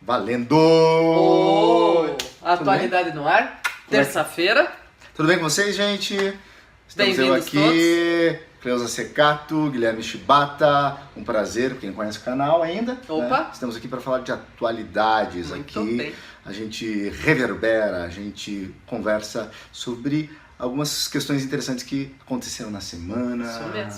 Valendo! Atualidade no ar, terça-feira. Tudo bem com vocês, gente? Estamos eu Bem-vindos aqui, Cleusa Secato, Guilherme Shibata, um prazer, quem conhece o canal ainda. Opa! Né? Estamos aqui para falar de atualidades. Muito aqui. bem. A gente reverbera, a gente conversa sobre algumas questões interessantes que aconteceram na semana,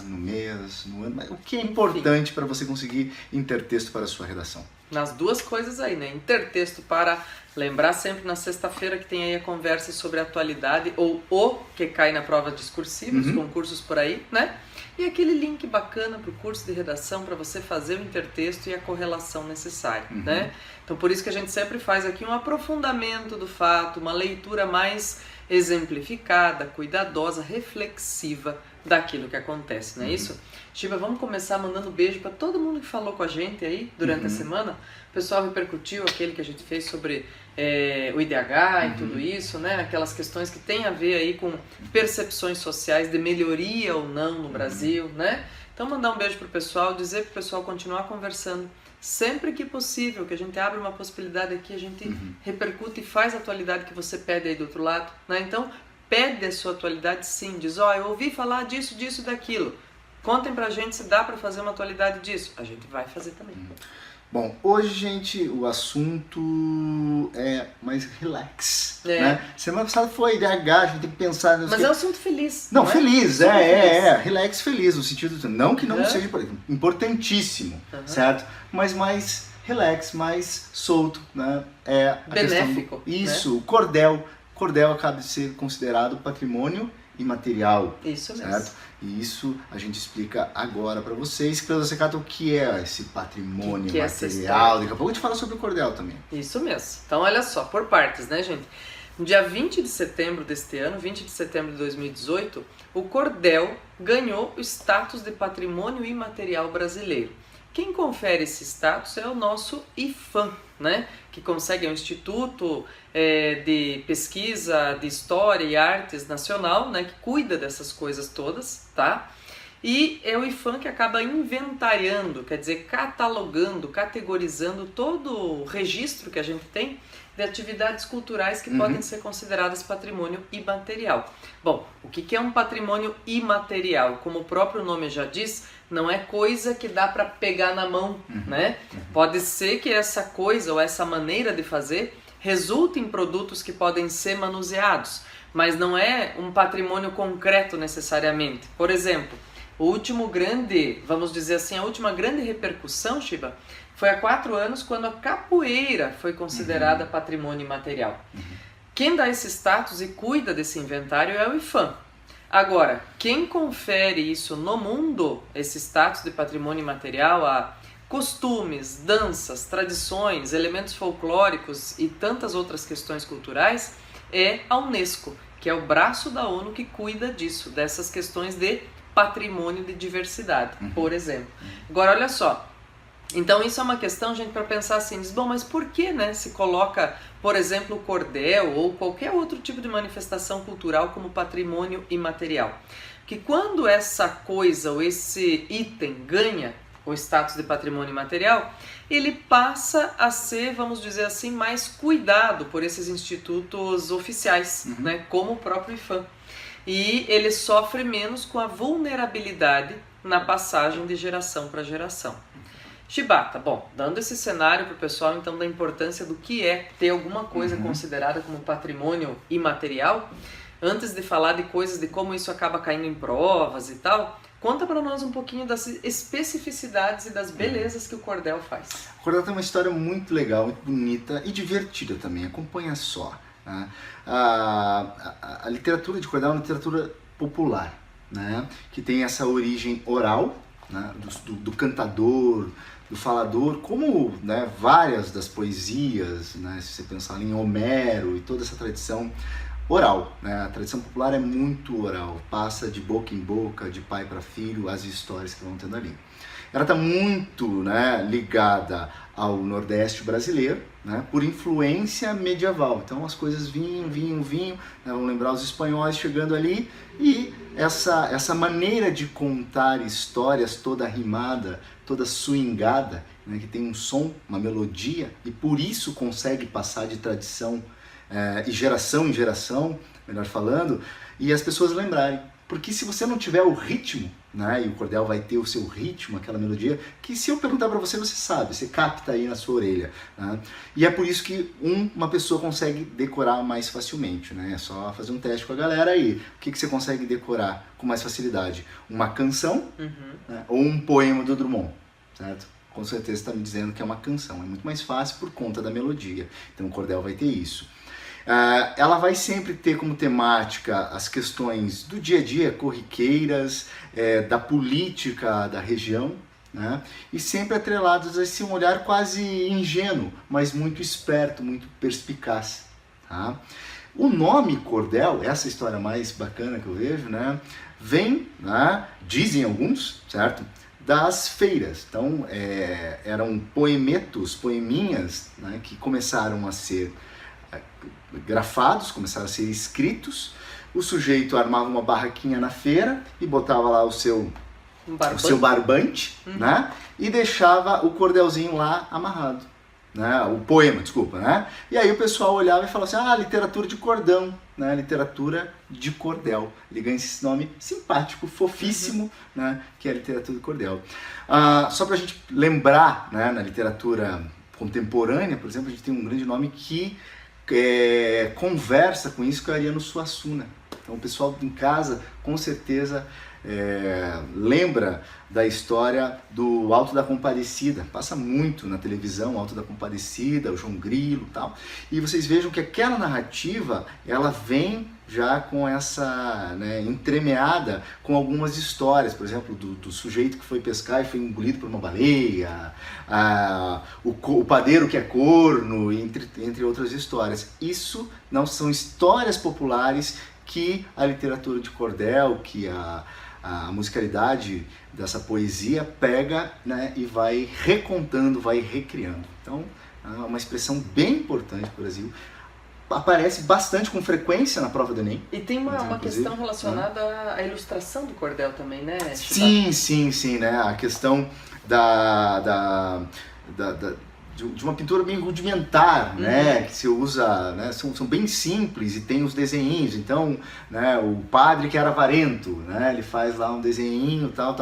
no mês, no ano. Mas o que é importante para você conseguir intertexto para a sua redação? Nas duas coisas aí, né? Intertexto para lembrar sempre na sexta-feira que tem aí a conversa sobre a atualidade ou o que cai na prova discursiva, os concursos por aí, né? E aquele link bacana para o curso de redação para você fazer o intertexto e a correlação necessária, né? Então por isso que a gente sempre faz aqui um aprofundamento do fato, uma leitura mais exemplificada, cuidadosa, reflexiva daquilo que acontece, não é isso? Shiba, vamos começar mandando beijo para todo mundo que falou com a gente aí durante a semana. O pessoal repercutiu aquele que a gente fez sobre o IDH e tudo isso, né? Aquelas questões que tem a ver aí com percepções sociais de melhoria ou não no Brasil, né? Então mandar um beijo pro pessoal, dizer pro pessoal continuar conversando sempre que possível, que a gente abre uma possibilidade aqui, a gente repercute e faz a atualidade que você pede aí do outro lado, né? Então pede a sua atualidade sim, diz, eu ouvi falar disso, disso e daquilo. Contem pra gente se dá pra fazer uma atualidade disso. A gente vai fazer também. Bom, hoje, gente, o assunto é mais relax, né? Semana passada foi IDH, a gente tem que pensar... Mas é um assunto feliz. Não, feliz, relax, feliz, no sentido, não que não seja importantíssimo, certo? Mas mais relax, mais solto, né? É a benéfico. Isso, o cordel. Cordel acaba de ser considerado patrimônio imaterial. Isso mesmo. Certo? E isso a gente explica agora para vocês. Cleusa Secato, o que é esse patrimônio imaterial? Daqui a pouco a gente fala sobre o cordel também. Isso mesmo. Então olha só, por partes, né, gente? No dia 20 de setembro deste ano, 20 de setembro de 2018, o cordel ganhou o status de patrimônio imaterial brasileiro. Quem confere esse status é o nosso IPHAN, né? Que consegue, é um Instituto de Pesquisa de História e Artes Nacional, né? Que cuida dessas coisas todas, tá? E é o IPHAN que acaba inventariando, quer dizer, catalogando, categorizando todo o registro que a gente tem de atividades culturais que podem ser consideradas patrimônio imaterial. Bom, o que é um patrimônio imaterial? Como o próprio nome já diz, não é coisa que dá para pegar na mão, né? Pode ser que essa coisa ou essa maneira de fazer resulte em produtos que podem ser manuseados, mas não é um patrimônio concreto necessariamente. Por exemplo, o último grande, vamos dizer assim, a última grande repercussão, Shiba, foi há 4 anos quando a capoeira foi considerada patrimônio imaterial. Quem dá esse status e cuida desse inventário é o IPHAN. Agora, quem confere isso no mundo, esse status de patrimônio imaterial, a costumes, danças, tradições, elementos folclóricos e tantas outras questões culturais, é a Unesco, que é o braço da ONU que cuida disso, dessas questões de patrimônio de diversidade, por exemplo. Agora, olha só. Então isso é uma questão, gente, para pensar assim, diz, bom, mas por que, né, se coloca, por exemplo, o cordel ou qualquer outro tipo de manifestação cultural como patrimônio imaterial? Porque quando essa coisa ou esse item ganha o status de patrimônio imaterial, ele passa a ser, vamos dizer assim, mais cuidado por esses institutos oficiais, né, como o próprio IPHAN. E ele sofre menos com a vulnerabilidade na passagem de geração para geração. Shibata, bom, dando esse cenário para o pessoal então da importância do que é ter alguma coisa considerada como patrimônio imaterial, antes de falar de coisas de como isso acaba caindo em provas e tal, conta para nós um pouquinho das especificidades e das belezas que o cordel faz. O cordel tem uma história muito legal, muito bonita e divertida também, acompanha só. Né? A literatura de cordel é uma literatura popular, né? Que tem essa origem oral, né? do cantador, do falador, como, né, várias das poesias, né, se você pensar em Homero e toda essa tradição oral, né, a tradição popular é muito oral, passa de boca em boca, de pai para filho, as histórias que vão tendo ali. Ela está muito, né, ligada ao Nordeste brasileiro, né, por influência medieval. Então as coisas vinham, né, vamos lembrar os espanhóis chegando ali e essa maneira de contar histórias toda rimada, toda swingada, né, que tem um som, uma melodia, e por isso consegue passar de tradição e geração em geração, melhor falando, e as pessoas lembrarem. Porque se você não tiver o ritmo, né, e o cordel vai ter o seu ritmo, aquela melodia, que se eu perguntar para você, você sabe, você capta aí na sua orelha. Né? E é por isso que uma pessoa consegue decorar mais facilmente. Né? É só fazer um teste com a galera aí. O que você consegue decorar com mais facilidade? Uma canção, né, ou um poema do Drummond, certo? Com certeza está me dizendo que é uma canção. É muito mais fácil por conta da melodia. Então o cordel vai ter isso. Ela vai sempre ter como temática as questões do dia a dia, corriqueiras, da política da região, né? E sempre atrelados a esse olhar quase ingênuo, mas muito esperto, muito perspicaz. Tá? O nome cordel, essa história mais bacana que eu vejo, né, vem, né, dizem alguns, certo? Das feiras. Então eram poemetos, poeminhas, né, que começaram a ser grafados, começaram a ser escritos. O sujeito armava uma barraquinha na feira e botava lá o seu barbante, né? E deixava o cordelzinho lá amarrado, né? O poema, desculpa, né? E aí o pessoal olhava e falava assim, literatura de cordão, né? Literatura de cordel. Ele ganha esse nome simpático, fofíssimo, né? Que é a literatura de cordel. Só pra gente lembrar, né? Na literatura contemporânea, por exemplo, a gente tem um grande nome que conversa com isso, que é o Ariano Suassuna. Então o pessoal em casa com certeza lembra da história do Alto da Compadecida. Passa muito na televisão, o Alto da Compadecida, o João Grilo e tal. E vocês vejam que aquela narrativa, ela vem já com essa, né, entremeada com algumas histórias, por exemplo, do sujeito que foi pescar e foi engolido por uma baleia, o padeiro que é corno, entre outras histórias. Isso não são histórias populares que a literatura de cordel, que a musicalidade dessa poesia pega, né, e vai recontando, vai recriando. Então, é uma expressão bem importante para o Brasil. Aparece bastante com frequência na prova do Enem. E tem uma questão relacionada à ilustração do cordel também, né? Sim, né? A questão de uma pintura bem rudimentar, né? Que se usa, né? São bem simples e tem os desenhinhos. Então, né? O padre que era avarento, né? Ele faz lá um desenhinho, tal.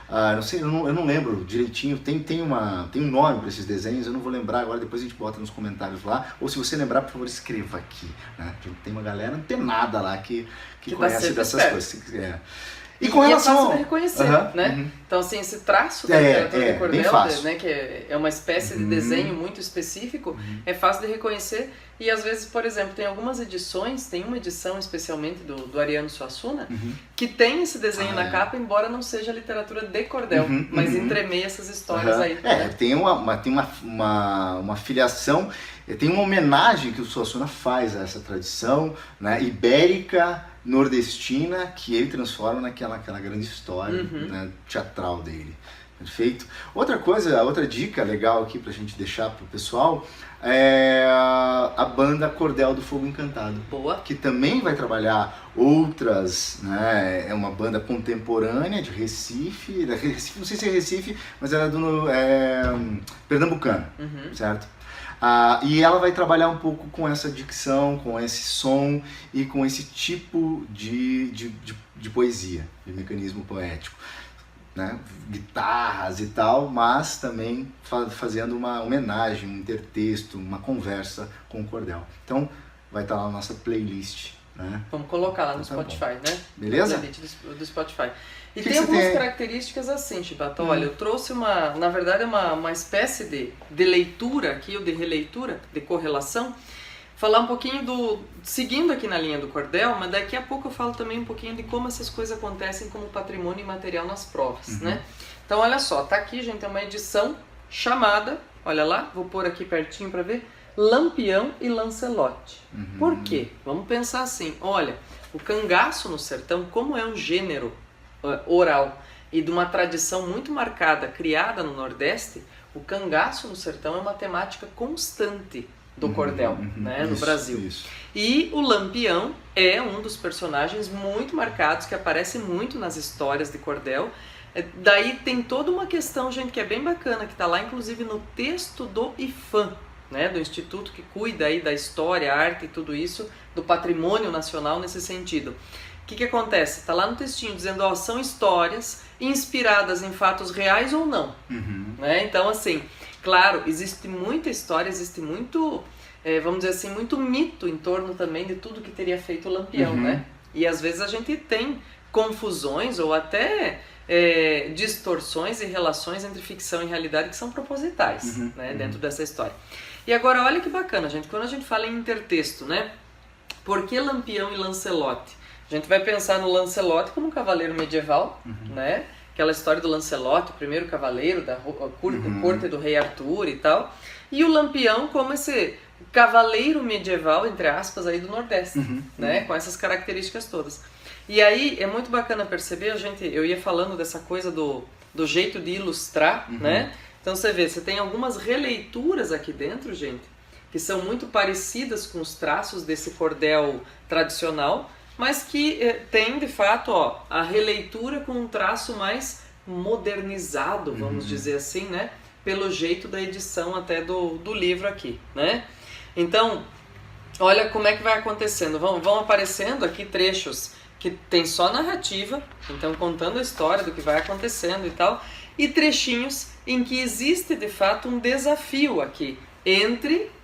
Não sei, eu não lembro direitinho. Tem um nome para esses desenhos. Eu não vou lembrar agora. Depois a gente bota nos comentários lá. Ou se você lembrar, por favor, escreva aqui. Né? Tem uma galera antenada lá que conhece dessas coisas. E com relação... é fácil de reconhecer, né? Então, assim, esse traço da literatura de cordel, né, que é uma espécie de desenho muito específico, é fácil de reconhecer. E às vezes, por exemplo, tem algumas edições, tem uma edição especialmente do Ariano Suassuna, que tem esse desenho na capa, embora não seja literatura de cordel, mas entremeia essas histórias aí. Tem uma filiação, tem uma homenagem que o Suassuna faz a essa tradição, né, ibérica, nordestina, que ele transforma naquela grande história, né, teatral dele. Perfeito? Outra dica legal aqui pra gente deixar pro pessoal é a banda Cordel do Fogo Encantado. Boa. Que também vai trabalhar outras, né, é uma banda contemporânea de Recife, não sei se é Recife, mas ela é pernambucana, certo? E ela vai trabalhar um pouco com essa dicção, com esse som e com esse tipo de poesia, de mecanismo poético. Né? Guitarras e tal, mas também fazendo uma homenagem, um intertexto, uma conversa com o cordel. Então vai estar lá na nossa playlist. Né? Vamos colocar lá no Spotify, né? Beleza? Do Spotify. E tem algumas características assim, Chibata. Olha, eu trouxe na verdade, uma espécie de leitura aqui, ou de releitura, de correlação. Falar um pouquinho seguindo aqui na linha do cordel, mas daqui a pouco eu falo também um pouquinho de como essas coisas acontecem como patrimônio imaterial nas provas, né? Então, olha só, tá aqui, gente, é uma edição chamada, olha lá, vou pôr aqui pertinho para ver, Lampião e Lancelote. Por quê? Vamos pensar assim, olha, o cangaço no sertão, como é um gênero oral e de uma tradição muito marcada, criada no Nordeste, o cangaço no sertão é uma temática constante do cordel, né, no Brasil. Isso. E o Lampião é um dos personagens muito marcados, que aparece muito nas histórias de cordel, Daí tem toda uma questão, gente, que é bem bacana, que está lá inclusive no texto do IPHAN, né, do instituto que cuida aí da história, arte e tudo isso, do patrimônio nacional nesse sentido. O que acontece? Está lá no textinho dizendo, ó, são histórias inspiradas em fatos reais ou não. Né? Então, assim, claro, existe muita história, existe muito, vamos dizer assim, muito mito em torno também de tudo que teria feito o Lampião, né? E às vezes a gente tem confusões ou até distorções e relações entre ficção e realidade que são propositais, né, dentro dessa história. E agora, olha que bacana, gente, quando a gente fala em intertexto, né? Por que Lampião e Lancelote? A gente vai pensar no Lancelote como um cavaleiro medieval, né? Aquela história do Lancelote, o primeiro cavaleiro da corte do rei Arthur e tal. E o Lampião como esse cavaleiro medieval, entre aspas, aí do Nordeste, né? Com essas características todas. E aí é muito bacana perceber, eu ia falando dessa coisa do jeito de ilustrar, né? Então você vê, você tem algumas releituras aqui dentro, gente, que são muito parecidas com os traços desse cordel tradicional, mas que tem, de fato, ó, a releitura com um traço mais modernizado, vamos dizer assim, né? Pelo jeito da edição até do livro aqui, né? Então, olha como é que vai acontecendo. Vão aparecendo aqui trechos que tem só narrativa, então contando a história do que vai acontecendo e tal, e trechinhos em que existe, de fato, um desafio aqui,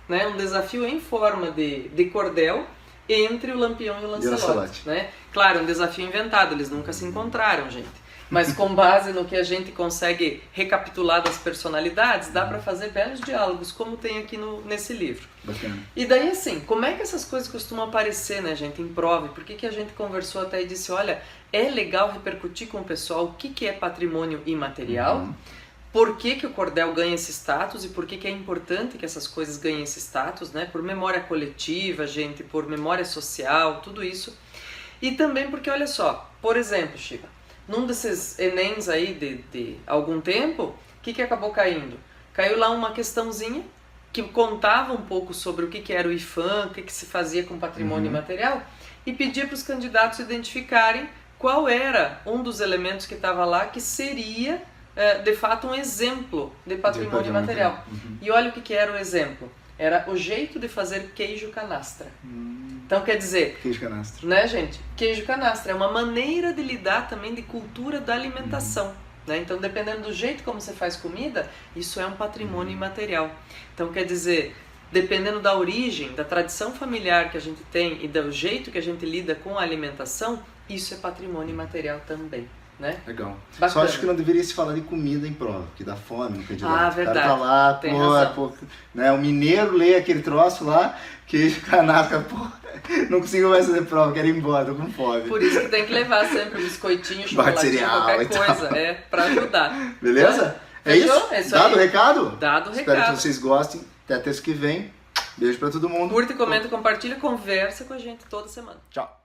né, um desafio em forma de cordel, entre o Lampião e o Lancelote, né? Claro, um desafio inventado, eles nunca se encontraram, gente. Mas com base no que a gente consegue recapitular das personalidades, dá para fazer belos diálogos, como tem aqui nesse livro. Bacana. E daí assim, como é que essas coisas costumam aparecer, né, gente, em prova? Por que a gente conversou até e disse, olha, é legal repercutir com o pessoal o que é patrimônio imaterial, por que o cordel ganha esse status e por que é importante que essas coisas ganhem esse status, né? Por memória coletiva, gente, por memória social, tudo isso. E também porque, olha só, por exemplo, Shiva, num desses Enems aí de algum tempo, o que acabou caindo? Caiu lá uma questãozinha que contava um pouco sobre o que era o IPHAN, o que se fazia com patrimônio imaterial, e pedia para os candidatos identificarem qual era um dos elementos que estava lá que seria, de fato, um exemplo de patrimônio imaterial. E olha o que era o exemplo. Era o jeito de fazer queijo canastra. Então, quer dizer... Queijo canastra. Né, gente? Queijo canastra é uma maneira de lidar também de cultura da alimentação. Né? Então, dependendo do jeito como você faz comida, isso é um patrimônio imaterial. Então, quer dizer, dependendo da origem, da tradição familiar que a gente tem e do jeito que a gente lida com a alimentação, isso é patrimônio imaterial também. Né? Legal. Bacana. Só acho que não deveria se falar de comida em prova, que dá fome no candidato. Ah, verdade. O cara tá lá, tem razão. Né, o mineiro lê aquele troço lá, queijo canastra, não consigo mais fazer prova, quero ir embora, tô com fome. Por isso que tem que levar sempre um biscoitinho, chocolatinho, cereal, qualquer coisa, pra ajudar. Beleza? É isso? É isso Dado o aí. recado? Dado o Espero recado. que vocês gostem. Até terça que vem. Beijo pra todo mundo. Curte, comenta, compartilha, conversa com a gente toda semana. Tchau.